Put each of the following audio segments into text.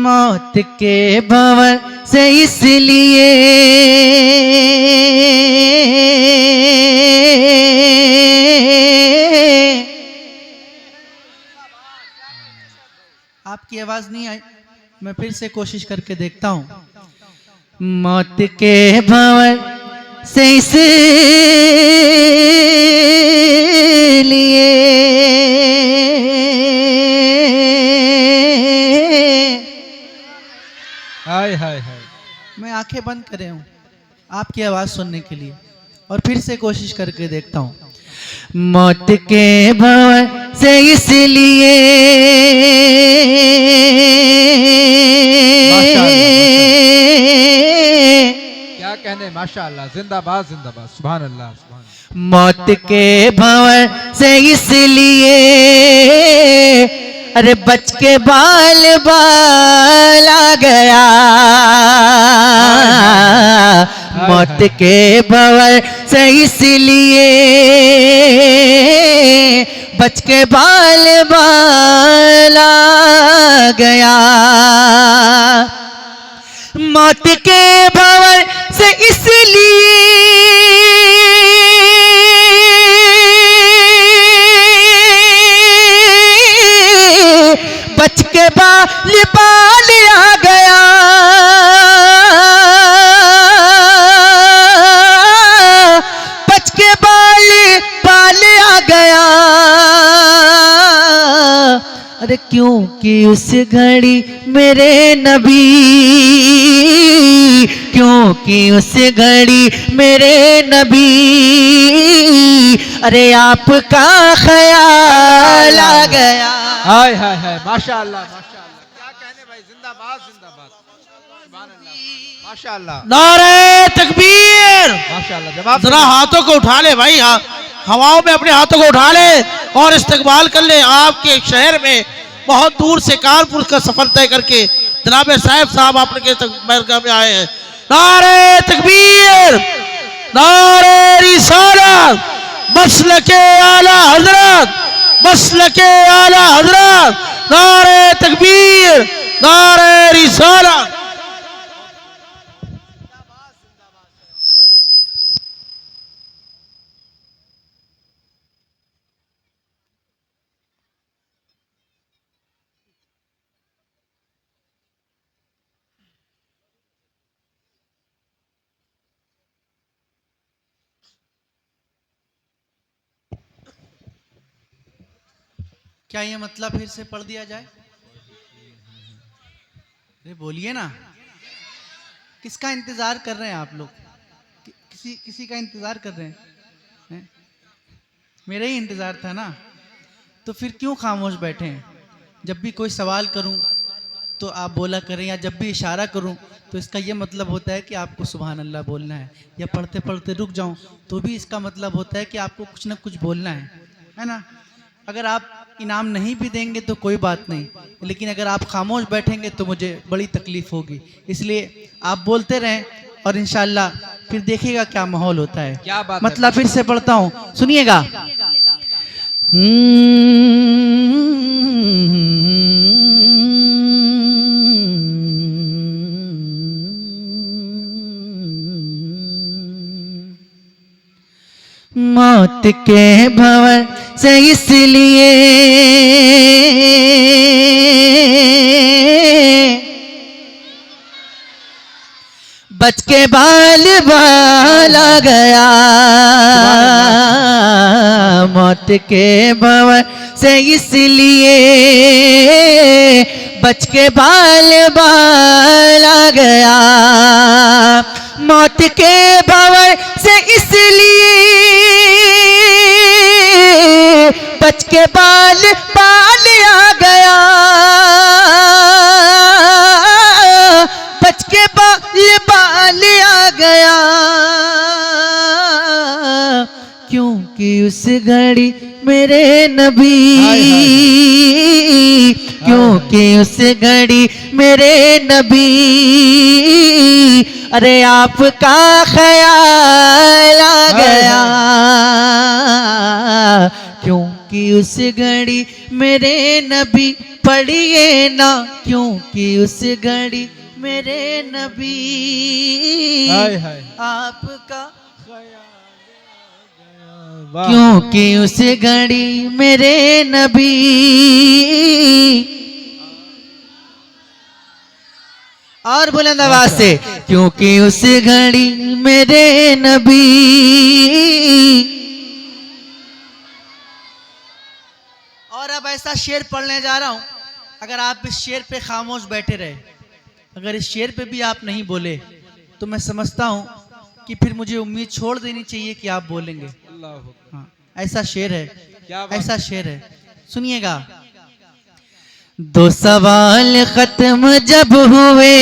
मौत के भंवर से इसलिए आपकी आवाज नहीं आई, मैं फिर से कोशिश करके देखता हूं। मौत के भंवर से इसलिए हाय हाय हाय। मैं आंखें बंद करे हूं आपकी आवाज सुनने के लिए और फिर से कोशिश करके देखता हूं। मौत के भंवर से इसलिए क्या कहने, माशाअल्लाह, जिंदाबाद जिंदाबाद, सुभान अल्लाह सुभान अल्लाह। मौत के भंवर से इसलिए अरे बच के बाल बाल आ गया। मौत के भंवर से इसलिए बच के बाल बाल आ गया। मौत के भंवर से इसलिए बच के बाल बाल आ गया। बच के बाल बाल आ गया। अरे क्योंकि उस घड़ी मेरे नबी, क्योंकि उस घड़ी मेरे नबी अरे आपका ख्याल आ गया। हाय हाय हाय, माशाअल्लाह माशाअल्लाह, क्या कहने भाई, जिंदाबाद जिंदाबाद, सुभान अल्लाह, माशाअल्लाह नारे तकबीर। माशाअल्लाह। जवाब जरा हाथों को उठा ले भाई, हवाओं में अपने हाथों को उठा ले और इस्तकबाल कर ले। आपके शहर में बहुत दूर से कानपुर का सफर तय करके जनाब साहब आपके बैरगाह में आए हैं। नारे तकबीर, नारे रिसालत, मसलके आला हजरत, मसलके आला हजरत, नारे तकबीर, नारे रिसालत। क्या ये मतलब फिर से पढ़ दिया जाए? अरे बोलिए ना, किसका इंतजार कर रहे हैं आप लोग? किसी का इंतजार कर रहे हैं? मेरा ही इंतजार था ना, तो फिर क्यों खामोश बैठे हैं? जब भी कोई सवाल करूं तो आप बोला करें, या जब भी इशारा करूं तो इसका ये मतलब होता है कि आपको सुभान अल्लाह बोलना है, या पढ़ते पढ़ते रुक जाऊं तो भी इसका मतलब होता है कि आपको कुछ ना कुछ बोलना है ना। अगर आप इनाम नहीं भी देंगे तो कोई बात नहीं, लेकिन अगर आप खामोश बैठेंगे तो मुझे बड़ी तकलीफ होगी। इसलिए आप बोलते रहें और इंशाअल्लाह फिर देखिएगा क्या माहौल होता है। क्या बात मतलब फिर से पढ़ता हूँ, सुनिएगा। मौत के भंवर से इसलिए बच के बाल बाल आ गया। मौत के भंवर से इसलिए बच के बाल बाल आ गया। मौत के भंवर से इसलिए बच के बाल बाल आ गया। बच के बाल बाल आ गया। क्योंकि उस घड़ी मेरे नबी, क्योंकि उस घड़ी मेरे नबी अरे आपका ख्याल आ गया। क्योंकि उस घड़ी मेरे नबी पढ़िए ना क्योंकि उस घड़ी मेरे नबी हाय हाय आपका वाह क्योंकि उस घड़ी मेरे नबी और बुलंद आवाज से क्योंकि उस घड़ी मेरे नबी। और अब ऐसा शेर पढ़ने जा रहा हूं, अगर आप इस शेर पे खामोश बैठे रहे, अगर इस शेर पे भी आप नहीं बोले तो मैं समझता हूं कि फिर मुझे उम्मीद छोड़ देनी चाहिए कि आप बोलेंगे। अल्लाह अकबर। हाँ, ऐसा शेर है, क्या बात ऐसा शेर है, सुनिएगा। दो सवाल खत्म जब हुए,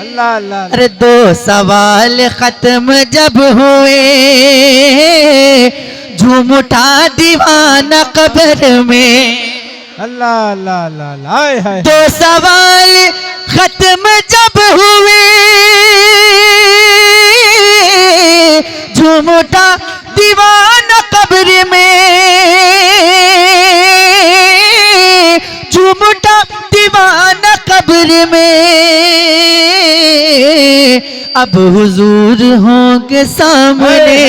अल्लाह अल्लाह अरे दो सवाल खत्म जब हुए, झूम उठा दीवाना कब्र में। अल्लाह अल्लाह अल्लाह हाय हाय दो सवाल खत्म जब हुए, झूम उठा दीवाना कब्र में, झूम उठा दीवाना कब्र में। अब हुजूर होंगे सामने,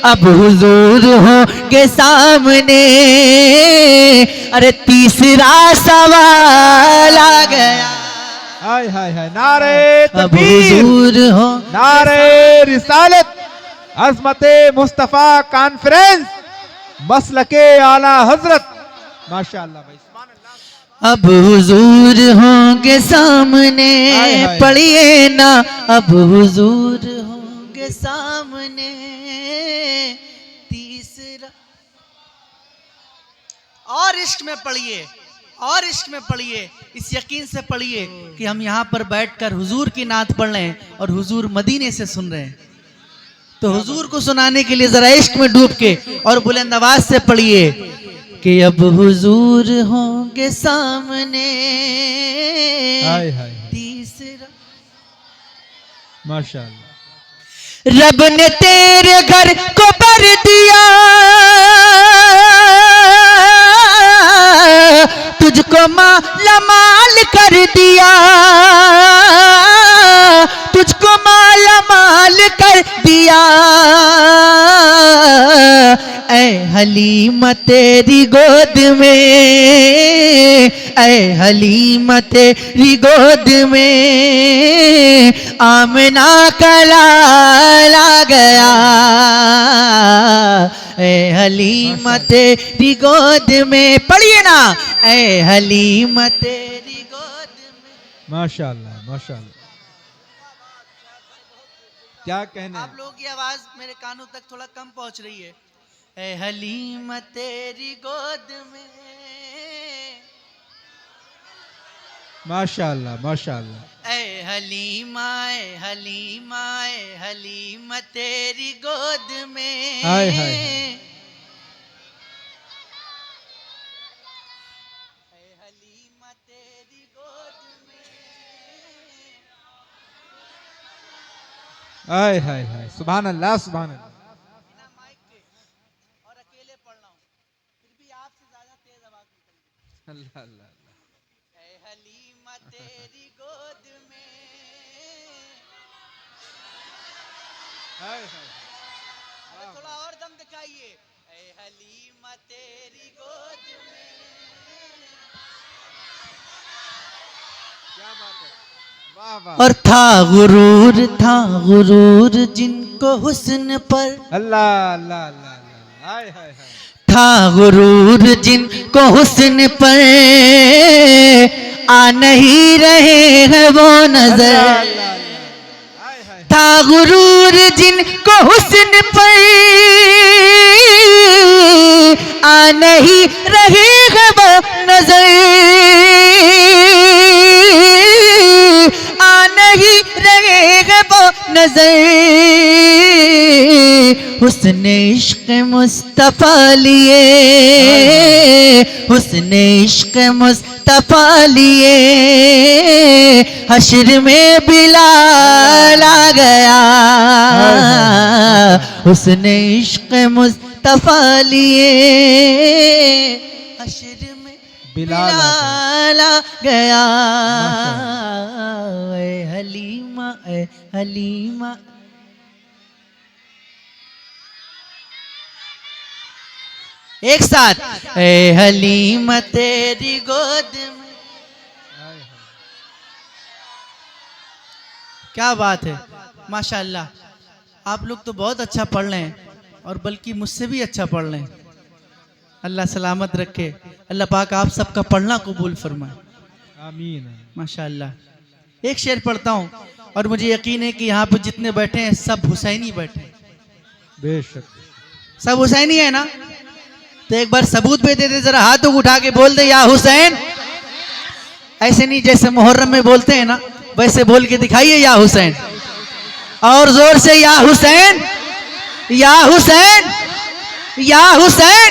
अब हुजूर होंगे सामने। अरे तीसरा सवाल आ गया, हाय हाय हाय नारे अब तकबीर हुजूर हो नारे रिसालत अज़मते मुस्तफ़ा कॉन्फ्रेंस मसलके आला हजरत माशाअल्लाह भाई सुभान अल्लाह। अब हुजूर होंगे सामने, हाय हाय। पढ़िए ना अब हुजूर होंगे सामने। तीसरा और इश्क में पढ़िए, और इश्क में पढ़िए, इस यकीन से पढ़िए कि हम यहाँ पर बैठकर हुजूर की नात पढ़ रहे हैं और हुजूर मदीने से सुन रहे हैं। तो हुजूर को सुनाने के लिए जरा इश्क में डूब के और बुलंद आवाज से पढ़िए कि अब हुजूर होंगे सामने। हाय हाय तीसरा माशाअल्लाह रब ने तेरे घर को भर दिया, तुझको माला माल कर दिया, तुझको माला माल कर दिया। ऐ हलीमा तेरी गोद में, ऐ हलीमा तेरी गोद में आमना का लाला गया। ऐ हलीमा तेरी गोद में, पढ़िए ना, ऐ हलीमा तेरी गोद में। माशाअल्लाह माशाअल्लाह क्या कहने आप लोगों की आवाज मेरे कानों तक थोड़ा कम पहुंच रही है। ऐ हलीमा तेरी गोद में, माशाअल्लाह माशाअल्लाह ऐ हलीमा, ऐ हलीमा, ऐ हलीमा तेरी गोद में। हाय हाय हाय। ऐ हलीमा तेरी गोद में। हाय हाय हाय सुभान अल्लाह सुभान अल्लाह बिना माइक के और अकेले पढ़ रहा हूँ, फिर भी आपसे ज्यादा तेज आवाज निकल रही। अल्लाह अल्लाह ऐ हलीमा तेरी गोद में। हाय हाय अरे थोड़ा और दम दिखाइए। ऐ हलीमा तेरी गोद में। क्या बात है वाह वाह और था गुरूर जिनको हुस्न पर, अल्लाह अल्लाह अल्लाह अल्लाह हाय हाय हाय था गुरूर जिनको हुस्न पर आ नहीं रहे हैं वो नजर। अल्लाह अल्लाह अल्लाह हाय हाय था गुरूर जिनको हुस्न पर आ नहीं रहे हैं वो नजर, आ नहीं रहे हैं वो नजर। हुस्न इश्क मुस्तफा लिए, हुस्न इश्क मुस्तफा लिए हश्र में बिलाल आ गया। हुस्न इश्क मुस्तफा मुस्तफा लिए हश्र में बिलाल आ बिलाल आ गया। माशाअल्लाह। ए हलीमा ए हलीमा। एक साथ ए हलीमा तेरी गोद में। क्या बात है, माशाअल्लाह। आप लोग तो बहुत अच्छा पढ़ रहे हैं और बल्कि मुझसे भी अच्छा पढ़ रहे हैं। अल्लाह सलामत रखे, अल्लाह पाक आप सबका पढ़ना कबूल फरमाए। आमीन। माशाअल्लाह। एक शेर पढ़ता हूँ और मुझे यकीन है कि यहाँ पर जितने बैठे हैं सब हुसैनी बैठे हैं। बेशक। सब हुसैनी है ना? तो एक बार सबूत भी दे दे, जरा हाथों को उठा के बोल दे या हुसैन। ऐसे नहीं जैसे मुहर्रम में बोलते हैं ना, वैसे बोल के दिखाइए या हुसैन। और जोर से या हुसैन, या हुसैन, या हुसैन।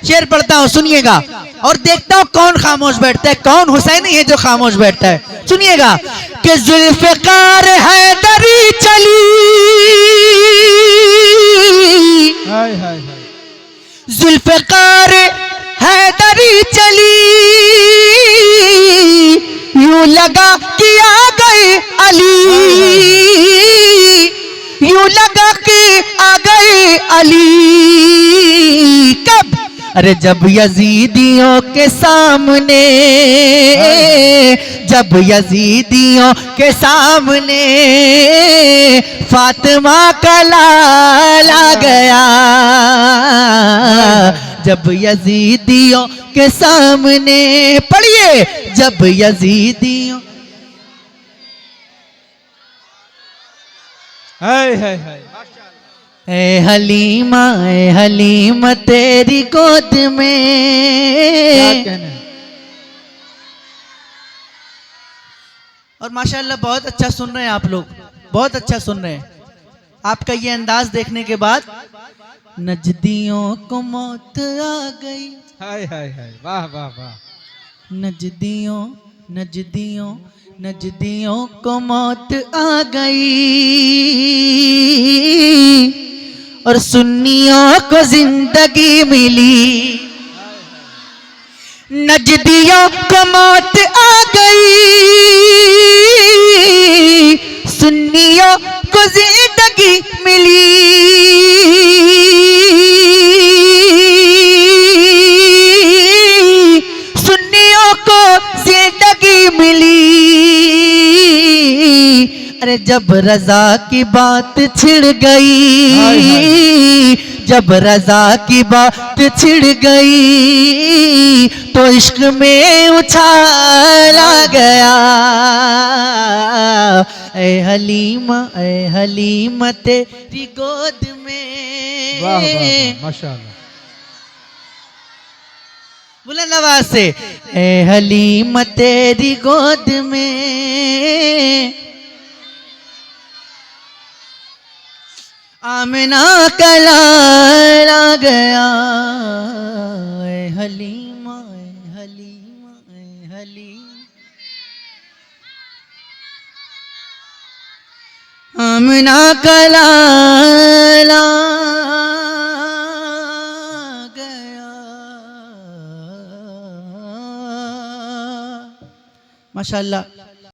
शेर पढ़ता हूं, सुनिएगा और देखता हूं कौन खामोश बैठता है, कौन हुसैनी है जो खामोश बैठता है। सुनिएगा कि जुल्फ़िकार हैदरी चली, हाय हाय हाय। जुल्फ़िकार हैदरी चली, यूं लगा कि आ गए अली, यूं लगा कि आ गए अली। कब? अरे जब यजीदियों के सामने, जब यजीदियों के सामने फातिमा का लाल आ गया। जब यजीदियों के सामने, पढ़िए, जब यजीदियों। हाय हाय हाय। ए हलीमा तेरी गोद क्या में। कहना है? और माशाल्लाह बहुत अच्छा सुन रहे हैं आप लोग, बहुत अच्छा सुन रहे हैं। आपका ये अंदाज देखने के बाद नजदियों को मौत आ गई। हाय हाय हाय। वाह वाह वाह। नजदियों नजदियों नजदियों को मौत आ गई और सुन्नियों को जिंदगी मिली। नजदियों को मौत आ गई, सुन्नियों को जिंदगी मिली। सुन्नियों को जिंदगी मिली। अरे जब रजा की बात छिड़ गई, जब रजा की बात छिड़ गई तो इश्क में उछाला गया। ए हलीमा तेरी गोद में। वाह वाह वाह। माशाअल्लाह। बुलंद आवाज से, ए हलीमा तेरी गोद में आमिना का लाल आ गया। ए हलीमा ए हलीमा ए हलीमा, आमिना का लाल आ गया। माशाअल्लाह।